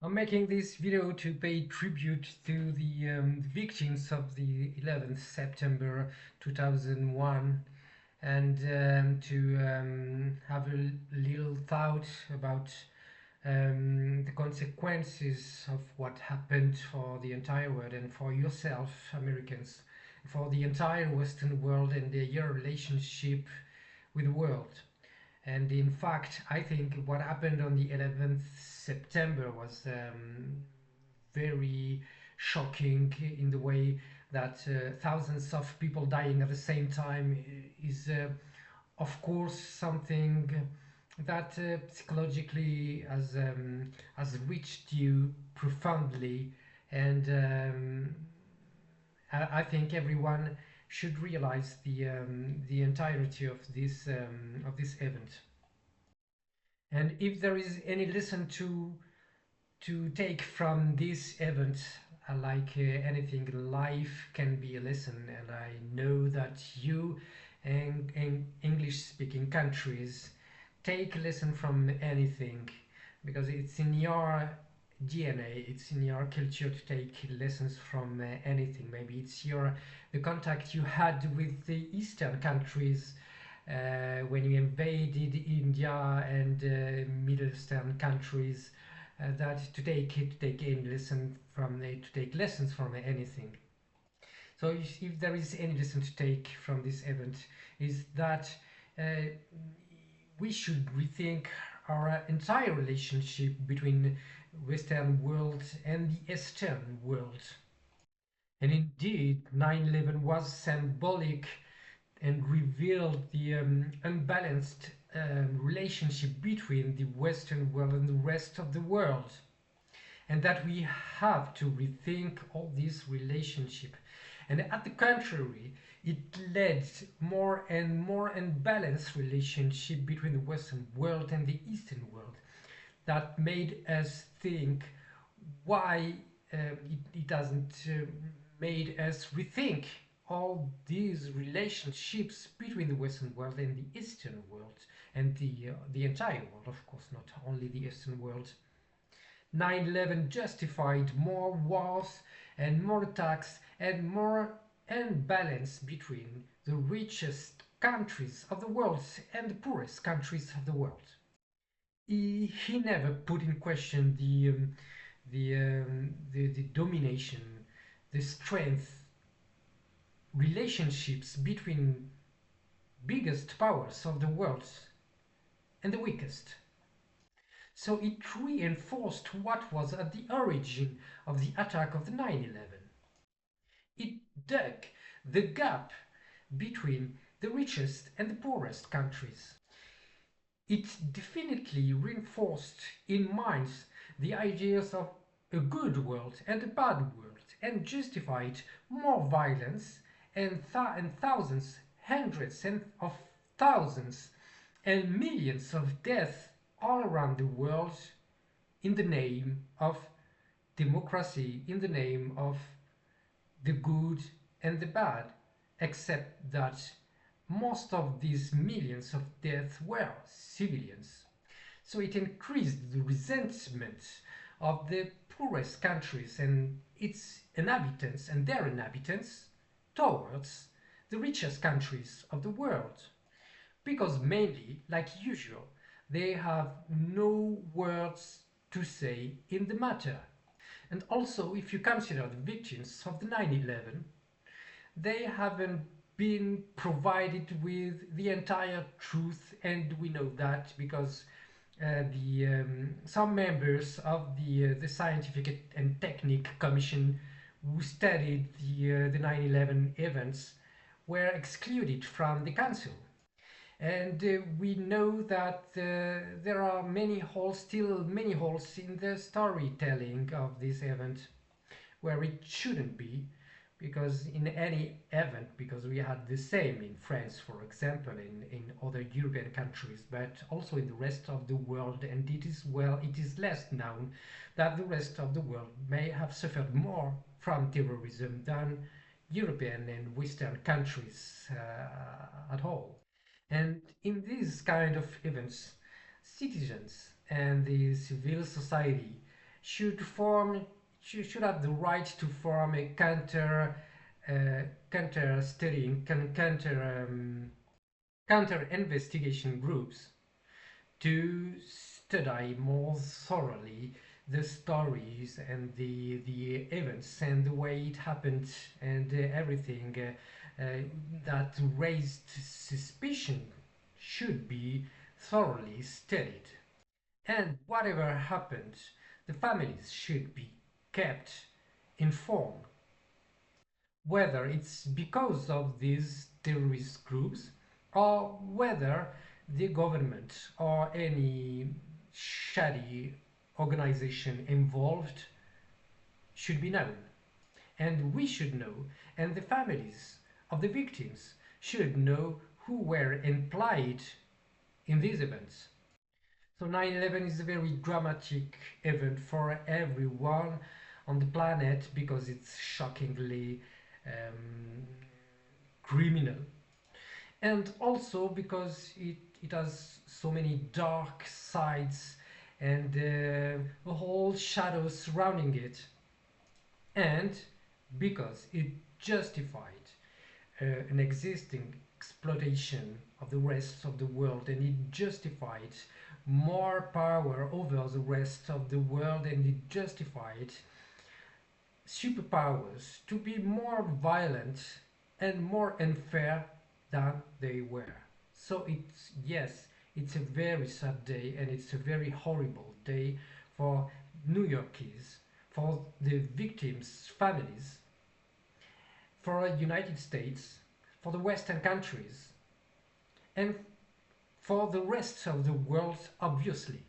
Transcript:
I'm making this video to pay tribute to the victims of the 11th September 2001 and to have a little thought about the consequences of what happened for the entire world and for yourself, Americans, for the entire Western world and your relationship with the world. And in fact, I think what happened on the 11th September was very shocking in the way that thousands of people dying at the same time is, of course, something that psychologically has reached you profoundly, and I think everyone should realize the entirety of this event. And if there is any lesson to take from this event, anything in life can be a lesson, and I know that you in English-speaking countries take a lesson from anything because it's in your DNA, it's in your culture to take lessons from anything. Maybe it's the contact you had with the Eastern countries when you invaded India and Middle Eastern countries, that to take any lesson from to take lessons from anything. So if there is any lesson to take from this event, is that uh, we should rethink our entire relationship between Western world and the Eastern world. And indeed, 9/11 was symbolic and revealed the unbalanced relationship between the Western world and the rest of the world, and that we have to rethink all this relationship. And at the contrary, it led more and more unbalanced relationship between the Western world and the Eastern world that made us think why it doesn't made us rethink all these relationships between the Western world and the Eastern world and the entire world, of course, not only the Eastern world. 9/11 justified more wars and more attacks and more imbalance between the richest countries of the world and the poorest countries of the world. He never put in question the domination, the strength, relationships between biggest powers of the world and the weakest. So it reinforced what was at the origin of the attack of the 9/11. It dug the gap between the richest and the poorest countries. It definitely reinforced in minds the ideas of a good world and a bad world and justified more violence and thousands, hundreds and of thousands and millions of deaths all around the world in the name of democracy, in the name of the good and the bad, except that most of these millions of deaths were civilians. So it increased the resentment of the poorest countries and its inhabitants and their inhabitants towards the richest countries of the world. Because mainly, like usual, they have no words to say in the matter. And also, if you consider the victims of the 9/11, they haven't been provided with the entire truth, and we know that because the some members of the Scientific and Technical Commission who studied the 9/11 events were excluded from the council. And we know that there are still many holes in the storytelling of this event where it shouldn't be, because in any event, because we had the same in France, for example, in other European countries, but also in the rest of the world, and it is less known that the rest of the world may have suffered more from terrorism than European and Western countries at all. And in these kind of events, citizens and the civil society should have the right to form a counter studying counter investigation groups to study more thoroughly the stories and the events and the way it happened and everything that raised suspicion should be thoroughly studied. And whatever happened, the families should be kept informed, whether it's because of these terrorist groups or whether the government or any shady organization involved should be known. And we should know, and the families of the victims should know who were implied in these events. So 9/11 is a very dramatic event for everyone on the planet because it's shockingly um, criminal, and also because it has so many dark sides and a whole shadow surrounding it, and because it justified an existing exploitation of the rest of the world, and it justified more power over the rest of the world, and it justified superpowers to be more violent and more unfair than they were. So it's, yes, it's a very sad day and it's a very horrible day for New Yorkers, for the victims' families, for the United States, for the Western countries, and for the rest of the world, obviously.